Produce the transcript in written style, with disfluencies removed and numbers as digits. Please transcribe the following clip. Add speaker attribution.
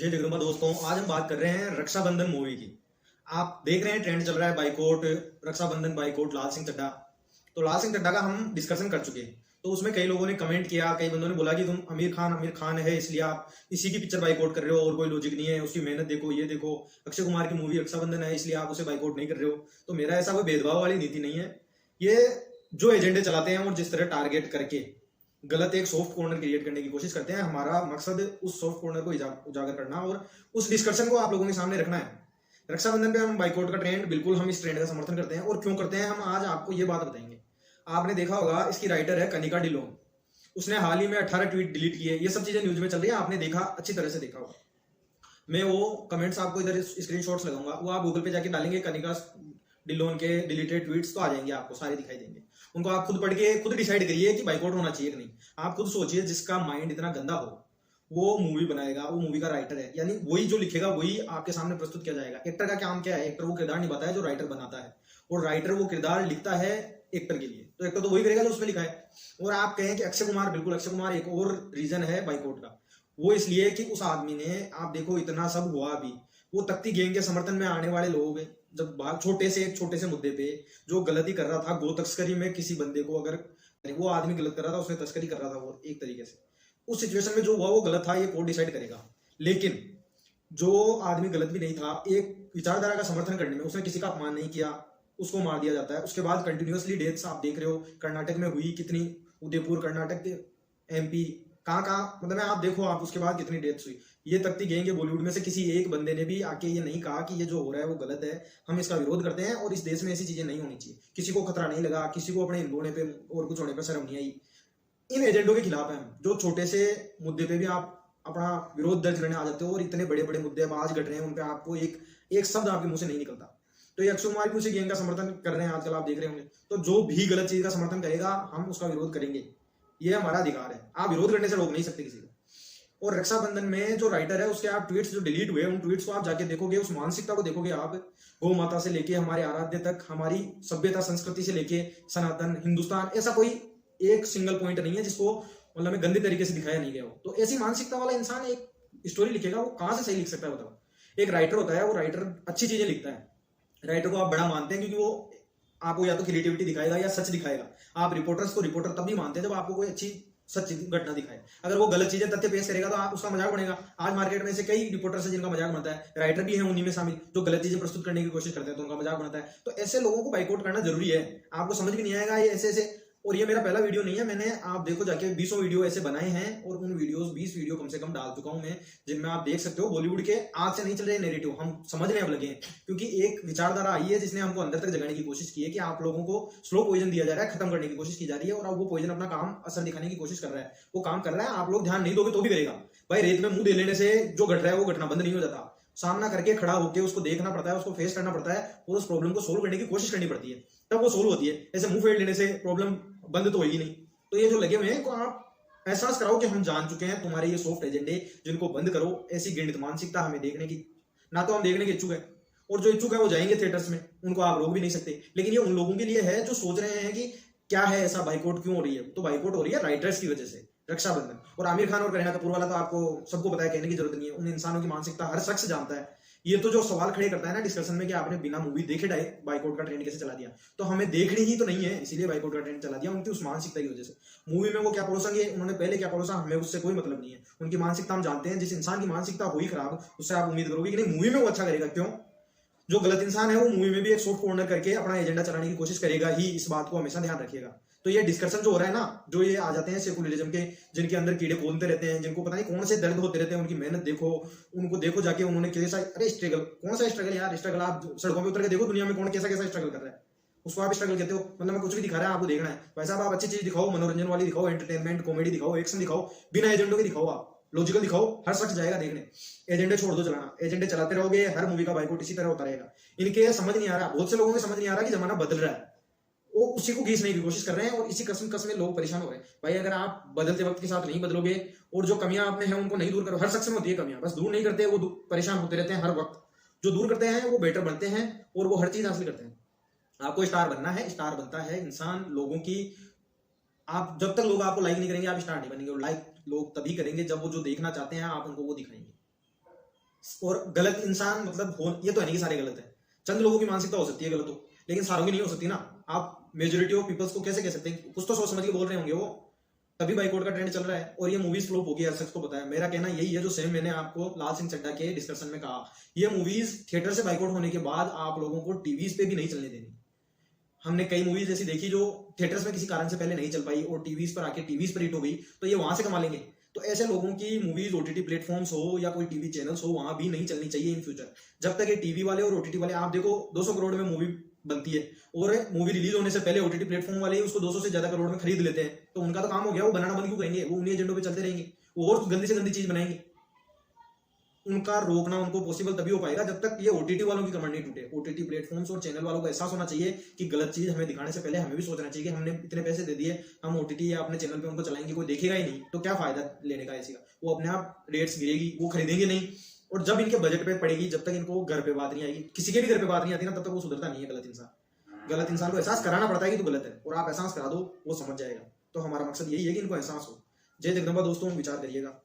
Speaker 1: जय जगदम्बा दोस्तों, आज हम बात कर रहे हैं रक्षाबंधन मूवी की। आप देख रहे हैं ट्रेंड चल रहा है बाइकआउट, रक्षाबंधन बाइकआउट लाल सिंह चड्ढा। तो लाल सिंह चड्ढा का हम डिस्कशन कर चुके हैं। तो उसमें कई लोगों ने कमेंट किया, कई बंदों ने बोला कि तुम आमिर खान है इसलिए आप इसी की पिक्चर बाइकआउट कर रहे हो और कोई लॉजिक नहीं है, उसकी मेहनत देखो, ये देखो। अक्षय कुमार की मूवी रक्षाबंधन है इसलिए आप उसे बाइकआउट नहीं कर रहे हो। तो मेरा ऐसा कोई भेदभाव वाली नीति नहीं है। ये जो एजेंडे चलाते हैं और जिस तरह टारगेट करके गलत एक सॉफ्ट कॉर्नर क्रिएट करने की कोशिश करते हैं, हमारा मकसद उस सॉफ्ट कॉर्नर को उजागर करना और उस डिस्कशन को आप लोगों के सामने रखना है। रक्षाबंधन पे हम बाइकआउट का ट्रेंड, बिल्कुल हम इस ट्रेंड का समर्थन करते हैं। और क्यों करते हैं हम आज आपको ये बात बताएंगे। आपने देखा होगा, इसकी राइटर है कनिका डिलोन। उसने हाल ही में 18 ट्वीट डिलीट किए। ये सब चीजें न्यूज में चल रही है, आपने देखा, अच्छी तरह से देखा होगा। मैं वो कमेंट्स आपको इधर स्क्रीनशॉट्स लगाऊंगा, वो आप गूगल पे जाके डालेंगे कनिका डिलोन के डिलीटेड ट्वीट्स, तो आ जाएंगे, आपको सारे दिखाई देंगे। उनको आप खुद पढ़ के खुद डिसाइड करिए कि बाइकआउट होना चाहिए कि नहीं। आप खुद सोचिए, जिसका माइंड इतना गंदा हो वो मूवी बनाएगा, वो मूवी का राइटर है, यानी वही जो लिखेगा वही आपके सामने प्रस्तुत किया जाएगा। एक्टर का काम क्या है? एक्टर वो किरदार निभाता है जो राइटर बनाता है, और राइटर वो किरदार लिखता है एक्टर के लिए। तो एक्टर तो वही करेगा जो उसमें लिखा है। और आप कहें कि अक्षय कुमार, बिल्कुल अक्षय कुमार एक और रीजन है बाइकआउट का। वो इसलिए कि उस आदमी ने, आप देखो इतना सब हुआ भी, वो तख्ती गैंग के समर्थन में आने वाले लोग जब एक छोटे से मुद्दे पे जो गलती कर रहा था, गो तस्करी में किसी बंदे को, अगर वो आदमी गलत कर रहा था, उसने तस्करी कर रहा था वो एक तरीके से, उस सिचुएशन में जो हुआ वो गलत था, ये कोर्ट डिसाइड करेगा। लेकिन जो आदमी गलत भी नहीं था, एक विचारधारा का समर्थन करने में उसने किसी का अपमान नहीं किया, उसको मार दिया जाता है। उसके बाद कंटिन्यूअसली डेथ्स आप देख रहे हो कर्नाटक में हुई कितनी, उदयपुर, कर्नाटक के MP, कहाँ कहाँ, मतलब आप देखो, आप उसके बाद कितनी डेथ्स हुई। ये तख्ती गैंग बॉलीवुड में से किसी एक बंदे ने भी आके ये नहीं कहा कि ये जो हो रहा है वो गलत है, हम इसका विरोध करते हैं और इस देश में ऐसी चीजें नहीं होनी चाहिए। किसी को खतरा नहीं लगा, किसी को अपने हिंदू होने पे और कुछ होने पे शर्म नहीं आई। इन एजेंडों के खिलाफ है हम, जो छोटे से मुद्दे पे भी आप अपना विरोध दर्ज करने आ जाते हो, और इतने बड़े बड़े मुद्दे अब आज घट रहे हैं उन पे आपको एक शब्द आपके मुंह से नहीं निकलता। तो ये अक्षय कुमार भी उसी गैंग का समर्थन कर रहे हैं आजकल, आप देख रहे होंगे। तो जो भी गलत चीज का समर्थन करेगा हम उसका विरोध करेंगे, ये हमारा अधिकार है। आप विरोध करने से रोक नहीं सकते किसी को। और रक्षाबंधन में जो राइटर है उसके आप ट्वीट्स जो डिलीट हुए, उन ट्वीट्स को आप जाके देखोगे, उस मानसिकता को देखोगे आप, गौ माता से लेके हमारे आराध्य तक, हमारी सभ्यता संस्कृति से लेके सनातन हिंदुस्तान, ऐसा कोई एक सिंगल पॉइंट नहीं है जिसको मतलब में गंदे तरीके से दिखाया नहीं गया हो। तो ऐसी मानसिकता वाला इंसान एक स्टोरी लिखेगा, वो कहां से सही लिख सकता है बताओ। एक राइटर होता है, वो राइटर अच्छी चीजें लिखता है। राइटर को आप बड़ा मानते हैं क्योंकि वो आपको या तो क्रिएटिविटी दिखाएगा या सच दिखाएगा। आप रिपोर्टर्स को रिपोर्टर तब भी मानते हैं जब आपको कोई अच्छी सच घटना दिखाए। अगर वो गलत चीजें तथ्य पेश करेगा तो आप उसका मजाक बनेगा। आज मार्केट में से कई रिपोर्टर्स हैं जिनका मजाक बनता है, राइटर भी हैं उन्हीं में शामिल, जो गलत चीजें प्रस्तुत करने की कोशिश करते हैं तो उनका मजाक बनता है। तो ऐसे लोगों को बाइकआउट करना जरूरी है। आपको समझ भी नहीं आएगा ये ऐसे। और ये मेरा पहला वीडियो नहीं है, मैंने आप देखो जाके 20 वीडियो ऐसे बनाए हैं, और उन वीडियोस 20 वीडियो कम से कम डाल चुका हूं मैं, जिनमें आप देख सकते हो बॉलीवुड के आज से नहीं चल रहे नैरेटिव हम समझने अब लगे हैं। क्योंकि एक विचारधारा आई है जिसने हमको अंदर तक जगाने की कोशिश की है कि आप लोगों को स्लो पॉइजन दिया जा रहा है, खत्म करने की कोशिश की जा रही है, और अब वो पॉइजन अपना काम असर दिखाने की कोशिश कर रहा है। वो काम कर रहा है, आप लोग ध्यान नहीं दोगे तो भी करेगा। भाई, रेत में मुंह दे लेने से जो घट रहा है वो घटना बंद नहीं हो जाता। सामना करके खड़ा होकर उसको देखना पड़ता है, उसको फेस करना पड़ता है, और उस प्रॉब्लम को सोल्व करने की कोशिश करनी पड़ती है, तब वो सोल्व होती है। ऐसे मुंह फेर लेने से प्रॉब्लम बंद तो होगी नहीं। तो ये जो लगे हुए हैं को आप एहसास कराओ कि हम जान चुके हैं तुम्हारे ये सॉफ्ट एजेंडे, जिनको बंद करो। ऐसी घृणित मानसिकता हमें देखने की, ना तो हम देखने के इच्छुक है, और जो इच्छुक है वो जाएंगे थिएटर्स में, उनको आप रोक भी नहीं सकते। लेकिन ये उन लोगों के लिए है जो सोच रहे हैं कि क्या है ऐसा, बाइकआउट क्यों हो रही है। तो बाइकआउट हो रही है राइटर्स की वजह से, रक्षाबंधन। और आमिर खान और करीना कपूर वाला तो आपको सबको पता है, कहने की जरूरत नहीं है। उन इंसानों की मानसिकता हर शख्स जानता है। ये तो जो सवाल खड़े करता है ना डिस्कशन में कि आपने बिना मूवी देखे बाइकआउट का ट्रेंड कैसे चला दिया, तो हमें देखनी ही तो नहीं है, इसीलिए बाइकआउट का ट्रेंड चला दिया उनकी उस मानसिकता की वजह से। मूवी में वो क्या परोसेंगे, उन्होंने पहले क्या परोसा, हमें उससे कोई मतलब नहीं है। उनकी मानसिकता हम जानते हैं। जिस इंसान की मानसिकता हुई खराब, उससे आप उम्मीद करोगे कि नहीं मूवी में वो अच्छा करेगा। क्यों? जो गलत इंसान है वो मूवी में भी एक सॉफ्ट कॉर्नर करके अपना एजेंडा चलाने की कोशिश करेगा ही, इस बात को हमेशा ध्यान रखिएगा। तो ये डिस्कशन जो हो रहा है ना, जो ये आ जाते हैं सेकुलरिज्म के, जिनके अंदर कीड़े खोलते रहते हैं, जिनको पता नहीं कौन से दर्द होते रहते हैं, उनकी मेहनत देखो, उनको देखो जाके उन्होंने कैसा, अरे स्ट्रगल, कौन सा स्ट्रगल यार, स्ट्रगल आप सड़कों पे उतर के देखो, दुनिया में कौन कैसा कैसा स्ट्रगल कर रहा है, उसको आप स्ट्रगल कहते हो। मतलब मैं कुछ भी दिखा रहा है, आपको देखना है। वैसा आप अच्छी चीज दिखाओ, मनोरंजन वाली दिखाओ, एंटरटेनमेंट कॉमेडी दिखाओ, एक्शन दिखाओ, बिना एजेंडों के दिखाओ, आप लॉजिकल दिखाओ, हर शख्स जाएगा देखने। एजेंडे छोड़ दो चलाना, एजेंडे चलाते रहोगे, हर मूवी का बाइकआउट इसी तरह होता रहेगा। इनके समझ नहीं आ रहा, बहुत से लोगों को समझ नहीं आ रहा कि जमाना बदल रहा है, वो उसी को खींचने की कोशिश कर रहे हैं, और इसी कसम में लोग परेशान हो रहे हैं। भाई, अगर आप बदलते वक्त के साथ नहीं बदलोगे और जो कमियां आप में हैं उनको नहीं दूर करो, हर शख्स में होती है कमियां, बस दूर नहीं करते, वो परेशान होते रहते हैं हर वक्त। जो दूर करते हैं वो बेटर बनते हैं, और वो हर चीज हासिल करते हैं। आपको स्टार बनना है, स्टार बनता है इंसान लोगों की, आप जब तक लोग आपको लाइक नहीं करेंगे आप स्टार नहीं बनेंगे। और लाइक लोग तभी करेंगे जब वो जो देखना चाहते हैं आप उनको वो दिखाएंगे। और गलत इंसान मतलब हो, ये तो है नहीं कि सारे गलत है, चंद लोगों की मानसिकता हो सकती है गलत हो, लेकिन सारों की नहीं हो सकती ना। आप मेजोरिटी ऑफ पीपल्स को कैसे कह सकते हैं, कुछ तो सोच समझ के बोल रहे होंगे वो, तभी बाइकआउट का ट्रेंड चल रहा है। और ये मूवीज फ्लॉप होगी, हर शख्स को पता है। मेरा कहना यही है जो सेम मैंने आपको लाल सिंह चड्ढा के डिस्कशन में कहा, ये मूवीज थिएटर से बाइकआउट होने के बाद आप लोगों को टीवीज पे भी नहीं चलने देनी। हमने कई मूवीज ऐसी देखी जो थिएटर्स में किसी कारण से पहले नहीं चल पाई और टीवीज पर आके टीवीज पर हिट हो गई, तो ये वहां से कमा लेंगे। तो ऐसे लोगों की मूवीज ओटीटी प्लेटफॉर्म्स हो या कोई टीवी चैनल्स हो, वहां भी नहीं चलनी चाहिए इन फ्यूचर। जब तक ये टीवी वाले और ओटीटी वाले, आप देखो 200 करोड़ में मूवी बनती है और मूवी रिलीज होने से पहले ओटीटी प्लेटफॉर्म वाले उसको 200 से ज्यादा करोड़ में खरीद लेते हैं, तो उनका तो काम हो गया, वो बनाना बंद क्यों करेंगे, वो उन्हीं एजेंडों पे चलते रहेंगे, वो और गंदी से गंदी चीज बनाएंगे। उनका रोकना उनको पॉसिबल तभी हो पाएगा जब तक ये ओटीटी वालों की कमर नहीं टूटे। ओटीटी प्लेटफॉर्म्स और चैनल वालों को एहसास होना चाहिए कि गलत चीज हमें दिखाने से पहले हमें भी सोचना चाहिए कि हमने इतने पैसे दे दिए, हम ओटीटी या अपने चैनल पे उनको चलाएंगे, कोई देखेगा ही नहीं, तो क्या फायदा लेने का इसी का, वो अपने आप रेट्स गिरेगी, वो खरीदेंगे नहीं। और जब इनके बजट पे पड़ेगी, जब तक इनको घर पे बात नहीं आएगी, किसी के भी घर पे बात नहीं आती ना, तब तक वो सुधरता नहीं है गलत इंसान। गलत इंसान को एहसास कराना पड़ता है कि तो गलत है, और आप एहसास करा दो, वो समझ जाएगा। तो हमारा मकसद यही है कि इनको एहसास हो। जय जगदम्बा दोस्तों, विचार करिएगा।